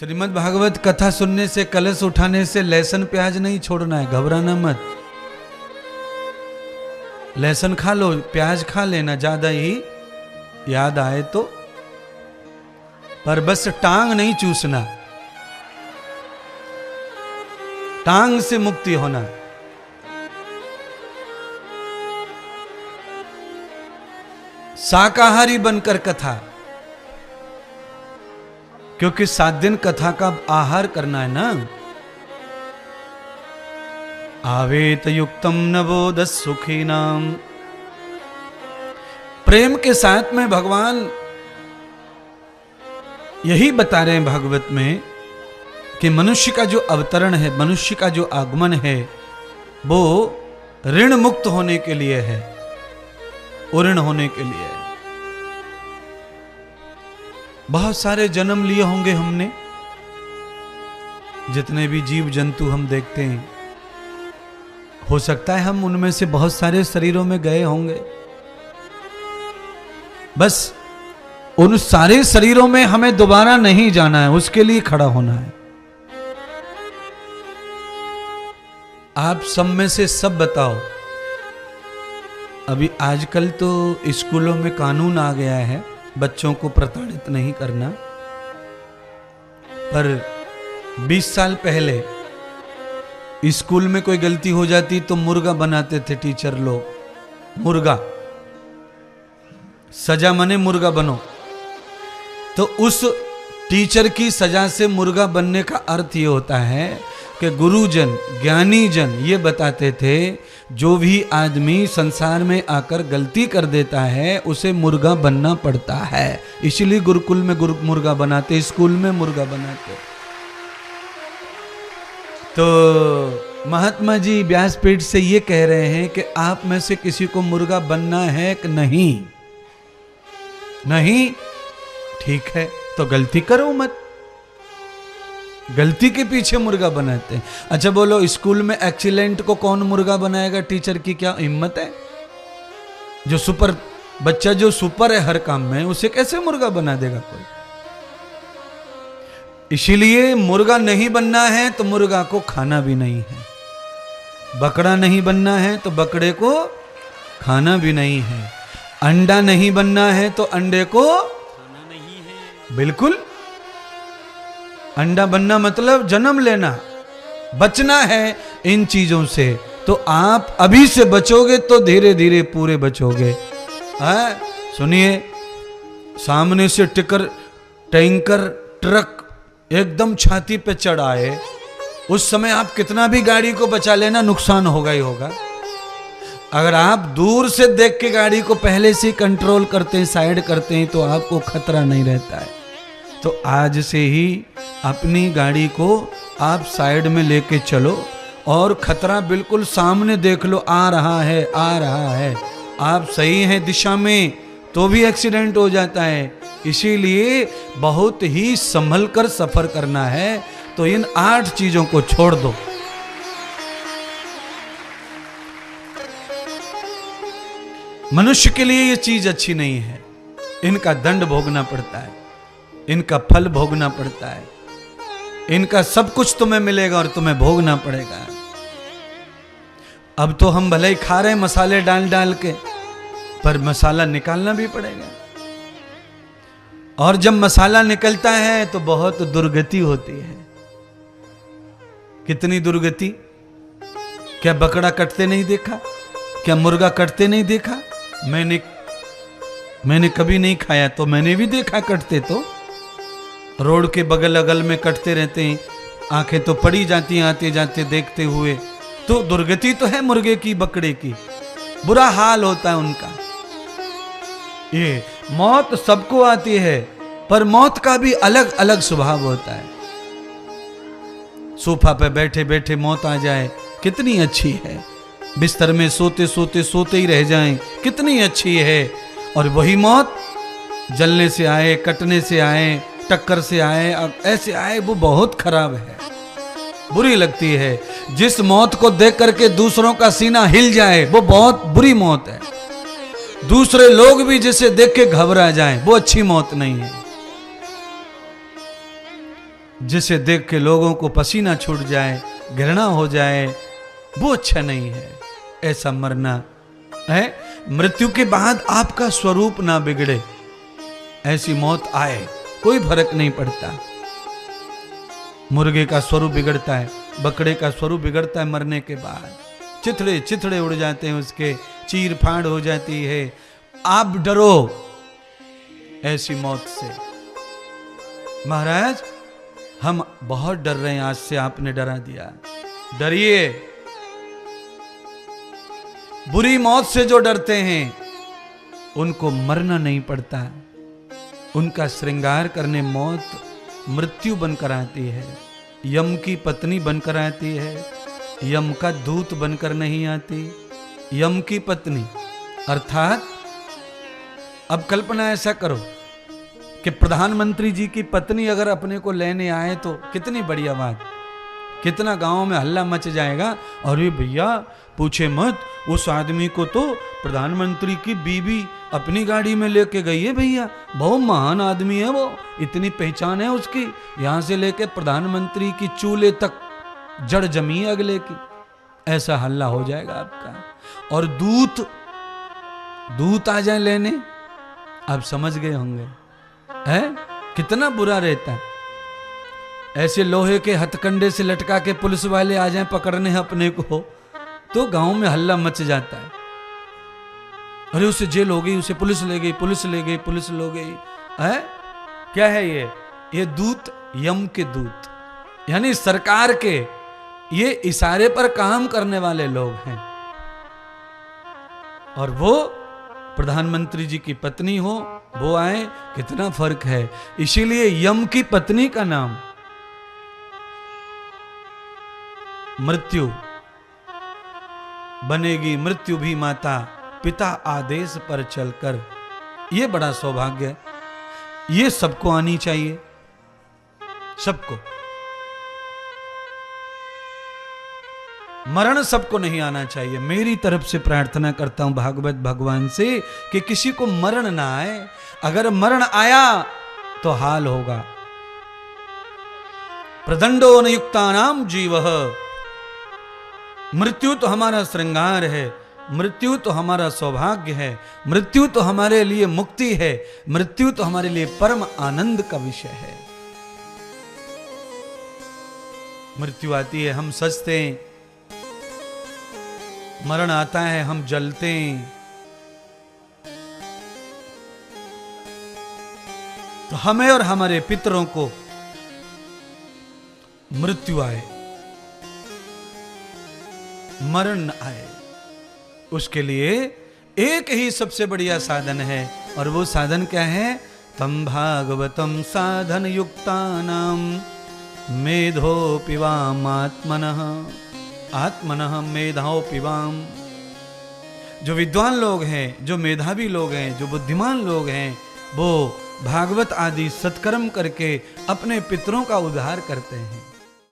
श्रीमद् भागवत कथा सुनने से, कलश उठाने से लहसुन प्याज नहीं छोड़ना है, घबराना मत। लहसुन खा लो, प्याज खा लेना ज्यादा ही याद आए तो, पर बस टांग नहीं चूसना, टांग से मुक्ति होना। शाकाहारी बनकर कथा, क्योंकि 7 दिन कथा का आहार करना है ना। आवेत युक्तम नवोदस सुखी नाम। प्रेम के साथ में भगवान यही बता रहे हैं भागवत में कि मनुष्य का जो अवतरण है, मनुष्य का जो आगमन है, वो ऋण मुक्त होने के लिए है, उऋण होने के लिए है। बहुत सारे जन्म लिए होंगे हमने, जितने भी जीव जंतु हम देखते हैं, हो सकता है हम उनमें से बहुत सारे शरीरों में गए होंगे। बस उन सारे शरीरों में हमें दोबारा नहीं जाना है, उसके लिए खड़ा होना है। आप सब में से सब बताओ, अभी आजकल तो स्कूलों में कानून आ गया है बच्चों को प्रताड़ित नहीं करना, पर 20 साल पहले स्कूल में कोई गलती हो जाती तो मुर्गा बनाते थे टीचर लोग। मुर्गा, सजा मने मुर्गा बनो। तो उस टीचर की सजा से मुर्गा बनने का अर्थ ये होता है कि गुरुजन, ज्ञानी जन ये बताते थे, जो भी आदमी संसार में आकर गलती कर देता है उसे मुर्गा बनना पड़ता है। इसलिए गुरुकुल में मुर्गा बनाते, स्कूल में मुर्गा बनाते। तो महात्मा जी व्यासपीठ से ये कह रहे हैं कि आप में से किसी को मुर्गा बनना है कि नहीं? नहीं, ठीक है, तो गलती करो मत। गलती के पीछे मुर्गा बनाते हैं। अच्छा बोलो, स्कूल में एक्सीलेंट को कौन मुर्गा बनाएगा? टीचर की क्या हिम्मत है? जो सुपर बच्चा, जो सुपर है हर काम में, उसे कैसे मुर्गा बना देगा कोई? इसीलिए मुर्गा नहीं बनना है तो मुर्गा को खाना भी नहीं है, बकरा नहीं बनना है तो बकरे को खाना भी नहीं है, अंडा नहीं बनना है तो अंडे को खाना नहीं है। बिल्कुल, अंडा बनना मतलब जन्म लेना, बचना है इन चीजों से। तो आप अभी से बचोगे तो धीरे धीरे पूरे बचोगे। सुनिए, सामने से टैंकर ट्रक एकदम छाती पे चढ़ आए, उस समय आप कितना भी गाड़ी को बचा लेना, नुकसान होगा ही होगा। अगर आप दूर से देख के गाड़ी को पहले से कंट्रोल करते हैं, साइड करते हैं, तो आपको खतरा नहीं रहता है। तो आज से ही अपनी गाड़ी को आप साइड में लेके चलो और खतरा बिल्कुल सामने देख लो, आ रहा है, आ रहा है। आप सही हैं दिशा में तो भी एक्सीडेंट हो जाता है। इसीलिए बहुत ही संभल कर सफर करना है। तो इन 8 चीजों को छोड़ दो। मनुष्य के लिए ये चीज अच्छी नहीं है, इनका दंड भोगना पड़ता है, इनका फल भोगना पड़ता है, इनका सब कुछ तुम्हें मिलेगा और तुम्हें भोगना पड़ेगा। अब तो हम भले ही खा रहे हैं मसाले डाल डाल के, पर मसाला निकालना भी पड़ेगा। और जब मसाला निकलता है तो बहुत दुर्गति होती है। कितनी दुर्गति? क्या बकरा कटते नहीं देखा? क्या मुर्गा कटते नहीं देखा? मैंने कभी नहीं खाया, तो मैंने भी देखा कटते। तो रोड के बगल अगल में कटते रहते हैं, आंखें तो पड़ी जाती हैं आते जाते देखते हुए। तो दुर्गति तो है मुर्गे की, बकरे की, बुरा हाल होता है उनका। ये मौत सबको आती है, पर मौत का भी अलग अलग स्वभाव होता है। सोफा पे बैठे बैठे मौत आ जाए, कितनी अच्छी है। बिस्तर में सोते सोते सोते ही रह जाएं, कितनी अच्छी है। और वही मौत जलने से आए, कटने से आए, टक्कर से आए, अब ऐसे आए, वो बहुत खराब है, बुरी लगती है। जिस मौत को देख करके दूसरों का सीना हिल जाए, वो बहुत बुरी मौत है। दूसरे लोग भी जिसे देख के घबरा जाएं, वो अच्छी मौत नहीं है। जिसे देख के लोगों को पसीना छूट जाए, घृणा हो जाए, वो अच्छा नहीं है। ऐसा मरना है, मृत्यु के बाद आपका स्वरूप ना बिगड़े, ऐसी मौत आए, कोई फर्क नहीं पड़ता। मुर्गे का स्वरूप बिगड़ता है, बकरे का स्वरूप बिगड़ता है मरने के बाद, चिथड़े चिथड़े उड़ जाते हैं उसके, चीर फाड़ हो जाती है। आप डरो ऐसी मौत से। महाराज हम बहुत डर रहे हैं, आज से आपने डरा दिया। डरिए, बुरी मौत से जो डरते हैं उनको मरना नहीं पड़ता, उनका श्रृंगार करने मौत मृत्यु बनकर आती है, यम की पत्नी बनकर आती है, यम का दूत बनकर नहीं आती। यम की पत्नी अर्थात अब कल्पना ऐसा करो कि प्रधानमंत्री जी की पत्नी अगर अपने को लेने आए तो कितनी बढ़िया बात, कितना गांव में हल्ला मच जाएगा। अरे भैया पूछे मत, उस आदमी को तो प्रधानमंत्री की बीवी अपनी गाड़ी में लेके गई है भैया, बहुत महान आदमी है वो, इतनी पहचान है उसकी, यहां से लेके प्रधानमंत्री की चूल्हे तक जड़ जमी अगले की। ऐसा हल्ला हो जाएगा आपका। और दूत आ जाए लेने, आप समझ गए होंगे है कितना बुरा रहता है। ऐसे लोहे के हथकंडे से लटका के पुलिस वाले आ जाएं पकड़ने अपने को, तो गांव में हल्ला मच जाता है। अरे उसे जेल हो गई, उसे पुलिस ले गई, पुलिस ले गई, पुलिस ले गई है। क्या है ये दूत, यम के दूत, यानी सरकार के ये इशारे पर काम करने वाले लोग हैं। और वो प्रधानमंत्री जी की पत्नी हो, वो आए, कितना फर्क है। इसीलिए यम की पत्नी का नाम मृत्यु बनेगी, मृत्यु भी माता, पिता आदेश पर चलकर। ये बड़ा सौभाग्य है, ये सबको आनी चाहिए, सबको। मरण सबको नहीं आना चाहिए। मेरी तरफ से प्रार्थना करता हूं भागवत भगवान से कि किसी को मरण ना आए। अगर मरण आया तो हाल होगा। प्रदंडो नयुक्तानाम जीवः, मृत्यु तो हमारा श्रृंगार है, मृत्यु तो हमारा सौभाग्य है, मृत्यु तो हमारे लिए मुक्ति है, मृत्यु तो हमारे लिए परम आनंद का विषय है। मृत्यु आती है हम सजते हैं, मरण आता है हम जलते हैं। तो हमें और हमारे पितरों को मृत्यु आए, मरण आए, उसके लिए एक ही सबसे बढ़िया साधन है। और वो साधन क्या है? तम भागवतम साधन युक्तानाम मेधो पिवाम आत्मनः, आत्मनः मेधाओ पिवाम। जो विद्वान लोग हैं, जो मेधावी लोग हैं, जो बुद्धिमान लोग हैं, वो भागवत आदि सत्कर्म करके अपने पितरों का उद्धार करते हैं।